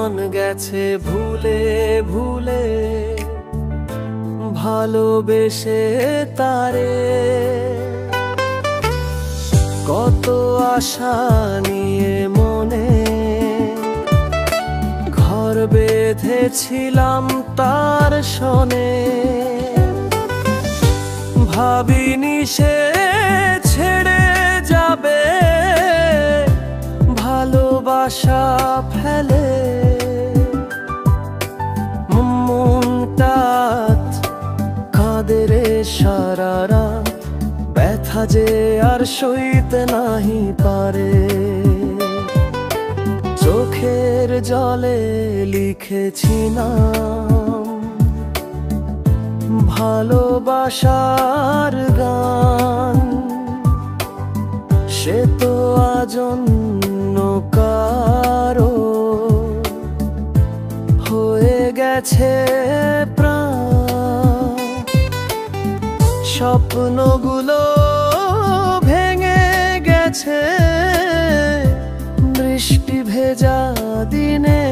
জীবন গেছে ভুলে ভুলে, ভালোবেসে তারে। কত আশা নিয়ে মনে ঘর বেঁধেছিলাম তার শনে, ভাবিনি সে ছেড়ে যাবে ভালোবাসা ফেলে। মনটা কাঁদে রে সারা রাত, ব্যথা যে আর সইতে নাহি পারে। চোখের জলে লিখেছি নাম, ভালোবাসার গান। সে তো আজন্য কারো হয়ে গেছে প্রাণ। স্বপ্নগুলো ভেঙে গেছে বৃষ্টি ভেজা দিনে,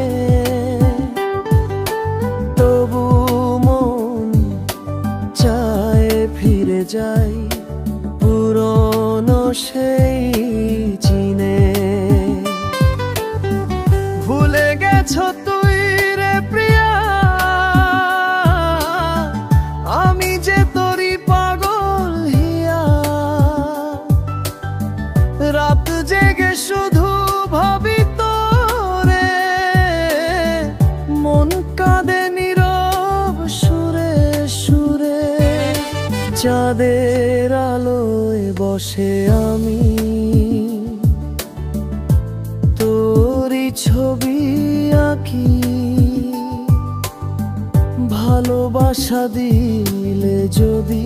তবু মন চায় ফিরে যাই পুরনো সেই চিনে। ভুলে গেছো তুই রে প্রিয়া, আমি যে তোরই পাগল হিয়া। রাত জেগে শুধু ভাবি তোরে, মন কাঁদে নীরব সুরে সুরে। চাঁদের আলোয় বসে আমি তোরই ছবি আঁকি, ভালোবাসা দিলে যদি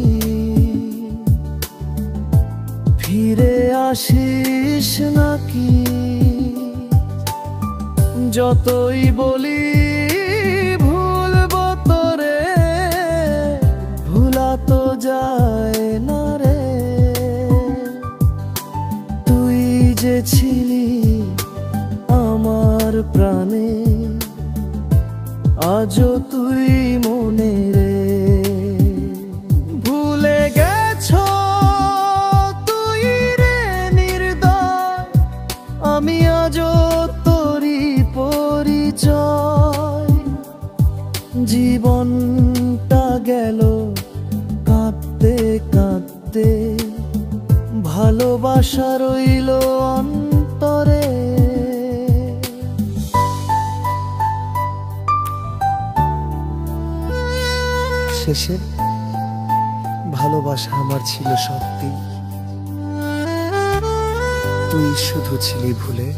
ফিরে আসিস নাকি। যতই বলি ভুলবো তোরে, ভুলা তো যায় না রে। তুই যে ছিলি আমার প্রাণে, আজও তুই মনে রে। ভুলে গেছো তুই রে নির্দয়, আমি আজও তোরই পরিচয়। জীবনটা গেল কাঁদতে কাঁদতে, ভালোবাসা রইল অন্তরে। শেষে ভালোবাসা আমার ছিল সত্যি, তুই শুধু ছিলি ভুলে।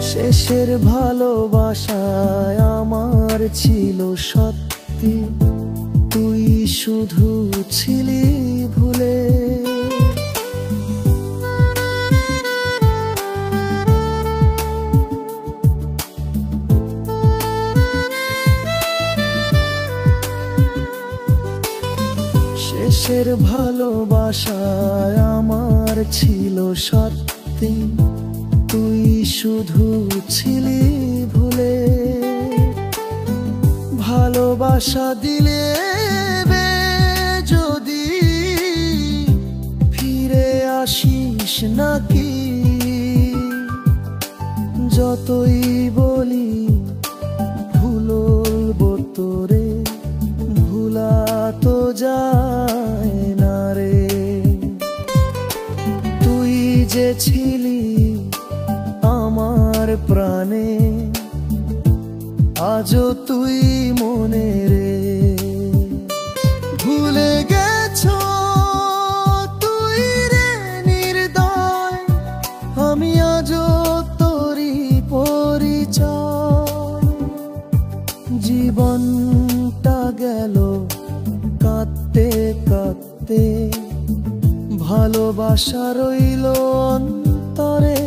শেষের ভালোবাসায় আমার ছিল সত্যি, তুই শুধু ছিলি ভুলে। শেষের ভালোবাসায় আমার ছিল সত্যি, তুই শুধু ছিলি ভুলে। ভালোবাসা দিলে যদি ফিরে আসিস নাকি। যতই বলি ভুলবো তোরে, ভুলা তো যায় না রে। তুই যে ছিলি আমার প্রাণে, আজও তুই মনে রে। ভুলে গেছো তুই রে নির্দয়, আমি আজও তোরই পরিচয়। জীবনটা গেল কাঁদতে কাঁদতে, ভালোবাসা রইল অন্তরে।